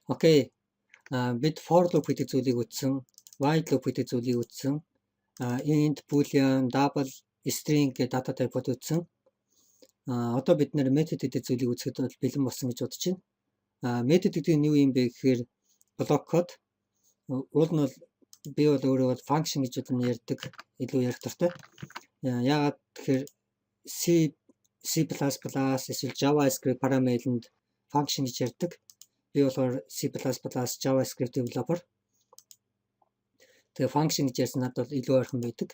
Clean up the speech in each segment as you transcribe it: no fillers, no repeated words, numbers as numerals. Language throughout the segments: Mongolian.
Окей. Бид for loop гэдэг зүйлийг үтсэн, while loop гэдэг зүйлийг үтсэн, int, boolean, double, string гэдэг data type-ууд үтсэн. Одоо бид нэр method гэдэг зүйлийг үзэхэд бол бэлэн болсон гэж бодож байна. Method гэдэг нь юу юм бэ гэхээр block code. Уул нь бол би бол өөрөө бол function гэж ярьдаг, илүү ярих тартай. Яагаад тэгэхээр C++ эсвэл JavaScript параметранд function гэж ярьдаг. Би болохоор C++ JavaScript developer. Тэгээ function гэж ярьсан надад бол илүү ойрхон байдаг.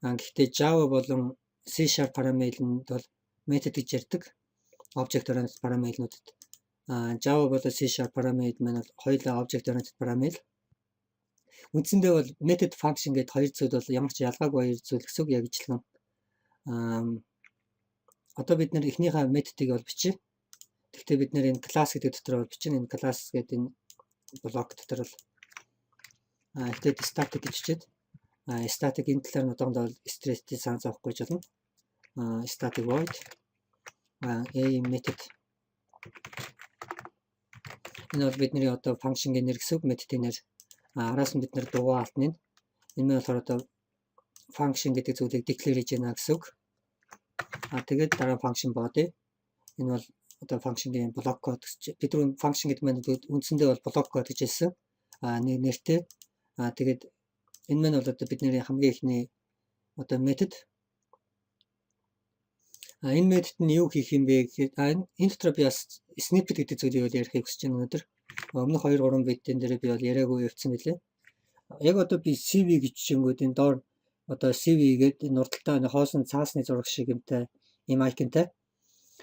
Гэхдээ Java болон C# параметранд бол method гэж ярьдаг. Object oriented параметруудад. Java болон C# параметр маань бол хоёулаа object oriented параметр. Үндсэндээ бол method function гэдэг хоёр зүйл бол ямар ч ялгаагүй хоёр зүйл гэсэн үг яг ижилхэн. Одоо бид нэр эхнийхээ методыг бол бичиж. Гэхдээ бид нэр энэ class гэдэг дотор бол бичнэ. Энэ class гэдэг энэ блок дотор бол эхлээд static гэж бичээд static энэ талаар нь одоохондоо бол stress-тэй санаа зовхгүй ч болно. Static void a method. Энэ бол бидний одоо function-ийн нэр гэсэн үг, методын нэр. Араас нь бид нэр дугаа алтна. Энэ нь болохоор одоо function гэдэг зүйлийг declare хийж байна гэсэн үг. Тэгээд дараа function body. Энэ бол одоо function-ийн block code гэж. Бид түрүү function гэдэг маань үндсэндээ бол block code гэж хэлсэн. Нэг нэртэй. Тэгээд энэ маань бол одоо бидний хамгийн ихний одоо метод. Энэ метод нь юу хийх юм бэ гэхэд энэ дотор би бас snippet гэдэг зүйлийг бол ярихыг хүсэж байна өнөөдөр. Өмнөх 2-3 видеон дээр би бол яриаггүй явцсан билээ. Яг одоо би CV гэж чингүүд энэ доор одоо CV гэдэг энэ урдталтай хоосон цаасны зураг шиг юмтай ийм icon-тай.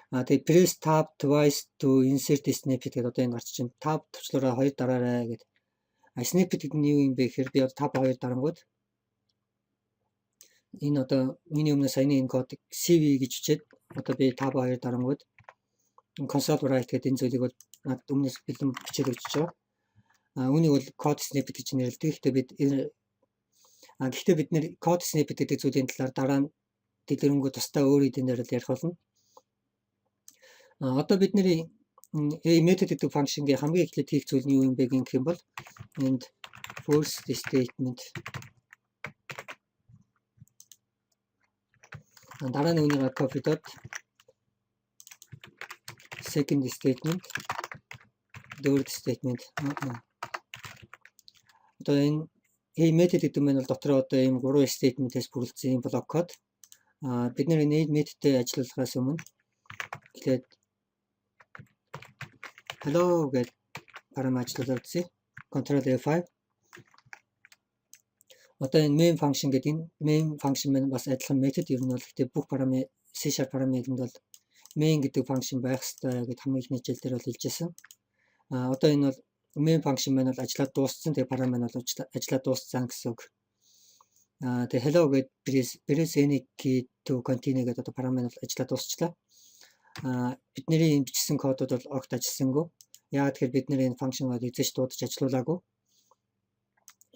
Тэгээд press tab twice to insert snippet гэдэг одоо энэ гарч чинь tab төвчлөрөө 2 дараарай гэдэг. Snippet гэдэг нь юу юм бэ гэхээр би одоо tab 2 дарангууд энэ одоо миний өмнө саяны энэ код CV гэж бичээд одоо би tab 2 дарангууд console write гэдэг энэ зүйлийг бол над өмнөөс бэлэн бичээд өгч байгаа. Үүнийг бол code snippet гэж нэрлэдэг. Гэхдээ бид нэр code snippet гэдэг зүйлийн талаар дараа нь дэлгэрэнгүй тусдаа өөр хэдийн дээр л ярих болно. Одоо бидний method гэдэг function-гийн хамгийн эхлээд хийх зүйл нь юу юм бэ гэх юм бол and first statement. Дараа нь үүнийг copy dot second statement, third statement. Одоо энэ method гэдэг нь бол дотроо одоо ийм 3 statement-ээс бүрдсэн юм block code. Бид нэр энэ методтэй ажиллахаас өмнө тэгээд hello гэж параметр ажиллуулъя. Control F5. Одоо энэ main function гэдэг энэ main function маань бас адилхан метод. Ер нь бол гэхдээ бүх параметр C# параметранд бол main гэдэг function байх ёстой гэдэг хамгийн ихний хичээл дээр бол хэлжсэн. Одоо энэ бол main function маань бол ажиллаад дууссан. Тэгээ параметр бол ажиллаад дууссан гэсэн үг. Тэгээ hello гэд press any key to continue гэдэг одоо параметр ажиллаад дуусчлаа. Бидний энэ бичсэн кодууд бол огт ажилласангүй. Яагаад тэгэхээр бид нэр энэ function-ыг эзэж дуудаж ажиллуулаагүй.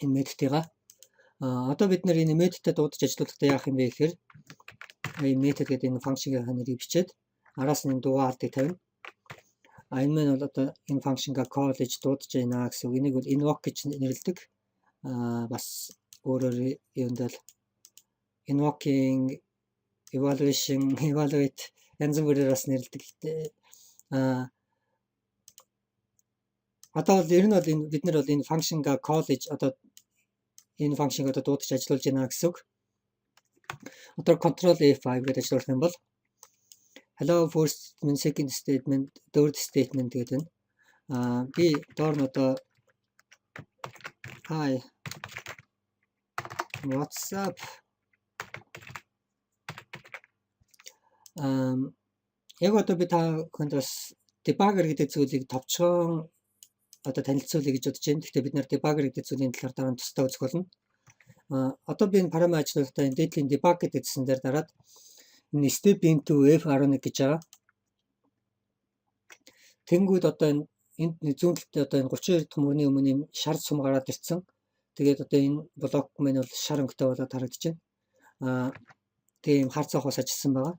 Энэ методыгаа. Одоо бид нэр энэ методтэй дуудаж ажиллуулахдаа яах юм бэ гэхээр энэ метод гэдэг энэ function-ийн нэрийг бичээд араас нь дугаа алтыг тавина. Энэ маань бол одоо энэ function-га call гэж дуудаж байна гэсэн үг. Энийг бол invoke гэж нэрлэдэг. Бас өөрөөр юундаа invoking, evaluation, evaluate янз бүрээр бас нэрлэдэг. Одоо бол ер нь бол бид нар бол энэ function-га call гэж одоо энэ function-ыг одоо дуудаж ажиллуулж байна гэсэн үг. Одоо control F5 гэж ажиллуулах юм бол hello first statement, second statement, third statement гэдэг нь би доор нь одоо hi what's up яг одоо би та хүнд бас debugger гэдэг зүйлийг товчхон одоо танилцуулъя гэж бодож байна. Гэхдээ бид нэр debugger гэдэг зүйлийн талаар дараа нь тусдаа үзэх болно. Одоо би энэ параметр ажиллуулалтаа энэ debug гэдэг гэсэн дээр дараад энэ step into F11 гэж байгаа. Тэнгүүд одоо энэ зүүн талд одоо энэ 32 дахь мөрний өмнө юм шар сум гараад ирсэн. Тэгээд одоо энэ блок маань бол шар өнгөтэй болоод харагдаж байна. Тэгээ юм хар цохоос ажилласан байгаа.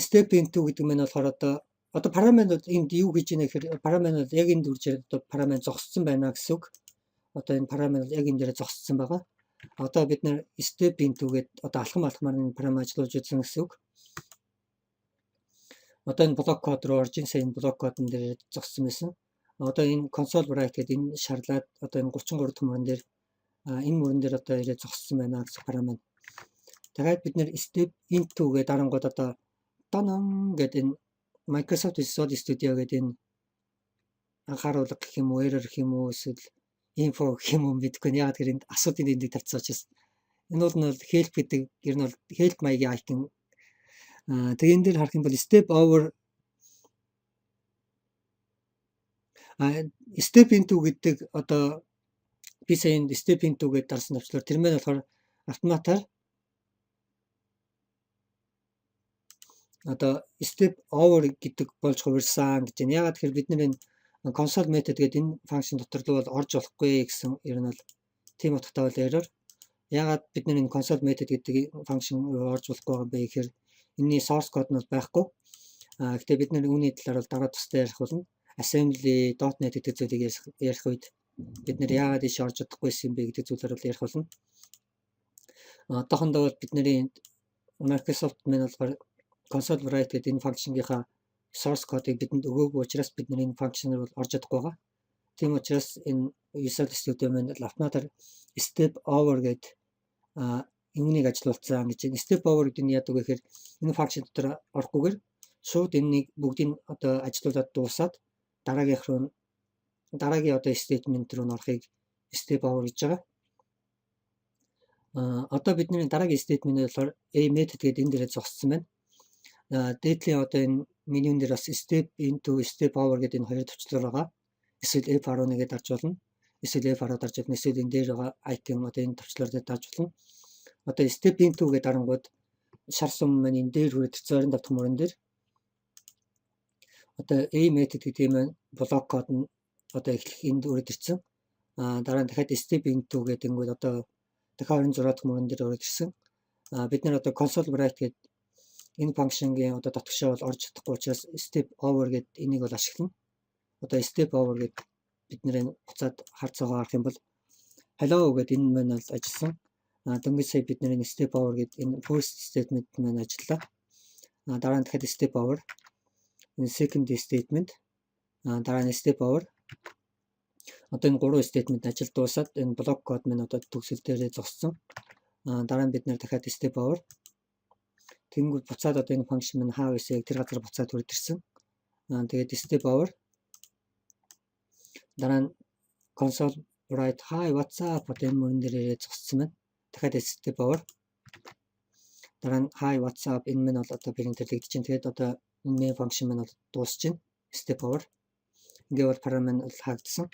Step into гэдэг нь болохоор одоо одоо параметрууд энд юу гэж ийнэ гэхээр параметрууд яг энд үрж ирээд одоо параметр зогссон байна гэсэн үг. Одоо энэ параметр яг энэ дээр зогссон байгаа. Одоо бид нэр step into гээд одоо алхамаар энэ параметр ажиллуулж үзсэн гэсэн үг. Одоо энэ блок код руу орж ин сайн блок кодн дээр зогссон байсан. Одоо энэ console write гэдэг энэ шарлаад одоо энэ 33 дахь мөрөн дээр энэ мөрөн дээр одоо ирээд зогссон байна гэсэн параметр. Тэгээд бид нэр step into гээд дарангууд одоо данан гэдэг энэ Microsoft Visual Studio гэдэг энэ анхааруулга гэх юм уу, error гэх юм уу, эсвэл info гэх юм уу мэдгүй нь яг тэр энд асуудын дэндийг тавьсан учраас энэ бол help гэдэг ер нь бол help маягийн icon. Тэгээ энэ дээр харах юм бол step over step into гэдэг одоо би сая step into гэдэг дарсан навчлаар тэр мэн болохоор автоматар одоо step over гэдэг болж хувирсан гэж байна. Ягаад тэгэхээр бид нэр энэ console method гэдэг энэ function дотор л бол орж болохгүй гэсэн ер нь бол тийм утгатай бол error. Ягаад бид нэр энэ console method гэдэг function руу орж болохгүй байгаа юм бэ гэхээр энэний source code нь бол байхгүй. Гэхдээ бид нэр үүний талаар бол дараа тусдаа ярих болно. Assembly.NET гэдэг зүйлийг ярих үед бид нэр яагаад ийш орж чадахгүйсэн юм бэ гэдэг зүйлээр бол ярих болно. Одоохондоо бол бидний Microsoft мэн болохоор console write гэдэг энэ function-ийнхаа source code-ыг бидэнд өгөөгүй учраас бид энэ function-аар бол орж чадахгүй байгаа. Тийм учраас энэ Visual Studio мэн автоматар step over гэдэг юунийг ажилуулсан гэж байна. Step over гэдэг нь яадаг вэ гэхээр энэ function дотор орохгүйгээр шууд энэнийг бүгдийг одоо ажилуулад дуусаад дараагийн одоо statement руу орохыг step over гэж байгаа. Одоо бидний дараагийн statement нь болохоор a method гэдэг энэ дээрээ зогссон байна. Дээдлийн одоо энэ менюн дээр бас step into step over гэдэг энэ хоёр төвчлөр байгаа. Эсвэл F11-гээ дарж болно. Эсвэл F10 дарж болно. Эсвэл энэ дээр байгаа icon одоо энэ төвчлөр дээр дарж болно. Одоо step into гэдэг дарангууд шар сум маань энэ дээр хүрээд 25 дахь мөрөн дээр одоо a method гэдэг юм блок код нь одоо эхлэх энд өрөд ирсэн. Дараа нь дахиад step into гэдэг нь одоо дахиад 26 дахь мөрөн дээр өрөд ирсэн. Бид нэр одоо console write гэдэг энэ function-гийн одоо дотгошоо бол орж чадахгүй учраас step over гэдэг энийг бол ашиглана. Одоо step over гэдэг бид нэр буцаад харцаагаа харах юм бол hello гэдэг энэ маань бол ажилласан. Дөнгөж сая бид нэр step over гэдэг энэ first statement маань ажиллаа. Дараа нь дахиад step over энэ second statement дараа нь step over одоо энэ гурван statement ажил дуусаад энэ блок код маань одоо төгсөл дээрээ зогссон. Дараа нь бид нэр дахиад step over тэнгүүд буцаад одоо энэ function маань хаа байсан яг тэр газар буцаад хүрд ирсэн. Тэгээд step over дараа нь console write hi what's up одоо энэ мөрөн дээр ирээд зогссон байна. Дахиад step over дараа нь hi what's up энэ маань бол одоо принтерлэгдэж чинь тэгээд одоо энэ main function маань бол дуусч байна. Step over ингээ бол параметр бол хаагдсан.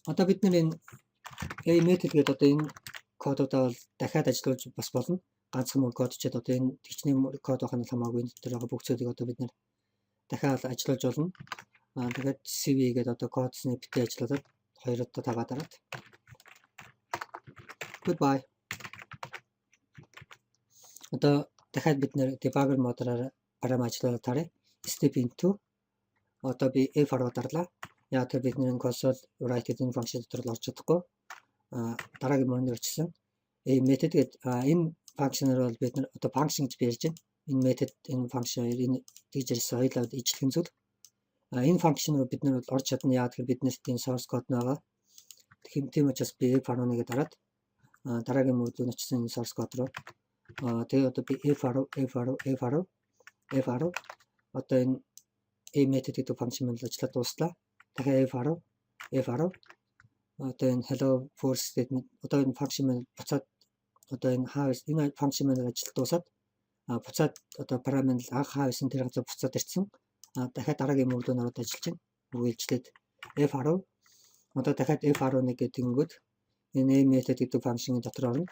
Одоо бид нэр энэ a method гэдэг одоо энэ кодуудаа бол дахиад ажиллуулж бас болно. Ганцхан мөр код ч одоо энэ тэгчний код байх нь хамаагүй энэ дотор байгаа бүх зүйлийг одоо бид нэр дахиад ажиллуулж болно. Тэгээд CV гэдэг одоо код snippet-ийг ажиллуулад хоёр удаа тагаа дараад. Goodbye. Одоо дахиад бид нэр debugger модоор параметр ажиллуулаад тарах. Step into одоо би F10 дарлаа. Яг тэр бид нэр console write гэдэг function дотор л орж чадахгүй. Дараагийн мөрөнд орчихсон. Method гэдэг энэ function-аар бол бид нэр одоо function гэж ярьж байна. Энэ method энэ function энэ тэгж ярьсан хоёулаа ижлэгэн зүйл. Энэ function руу бид нэр бол орж чадна. Яг тэр биднэрт энэ source code байгаа. Тийм учраас би F11-гээ дараад дараагийн мөрөнд очсон энэ source code руу тэгээ одоо би F10 одоо энэ a method гэдэг function маань ажиллаад дууслаа. Дахиад F10 одоо энэ hello first statement одоо энэ function маань буцаад одоо энэ энэ function маань ажил дуусаад буцаад одоо параметр анх хаасан тэр газар буцаад ирсэн. Дахиад дараагийн мөрөнд ороод ажиллаж байна. Үргэлжлээд F10 одоо дахиад F11 гэдэг ингэнгүүт энэ a method гэдэг function-ийн дотор орно.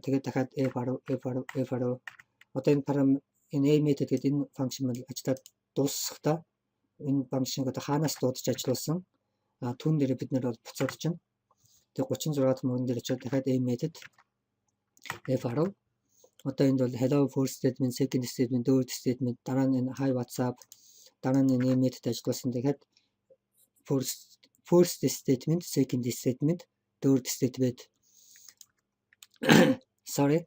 Тэгээд дахиад F10 одоо энэ параметр энэ a method гэдэг энэ function маань ажиллаад дуусахдаа энэ function-ыг одоо хаанаас дуудаж ажиллуулсан түн дээр бид нэр бол буцаад чинь. Тэгээд 36 дахь мөрөн дээр очиод дахиад a method F10 Одоо энд бол hello first statement, second statement, third statement, дараа нь энэ hi WhatsApp, дараа нь энэ метод ажилласан. Тэгэхээр first statement, second statement, third statement. Sorry.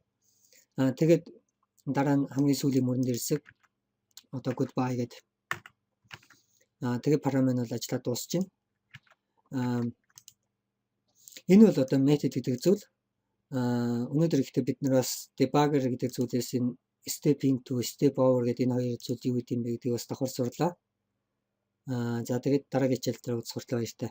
Тэгээд дараа нь хамгийн сүүлийн мөрөн дээр хэсэг одоо goodbye гэдэг. Тэгээд параметр нь бол ажиллаад дуусч байна. Энэ бол одоо метод гэдэг зүйл. Өнөөдөр ихтэй бид нар бас debugger гэдэг зүйлээс энэ step into, step over гэдэг энэ хоёр зүйл юу гэдэг юм бэ гэдгийг бас давхар сурлаа. За тэгээд дараагийн хичээл дээр уулзах хүртэл баяртай.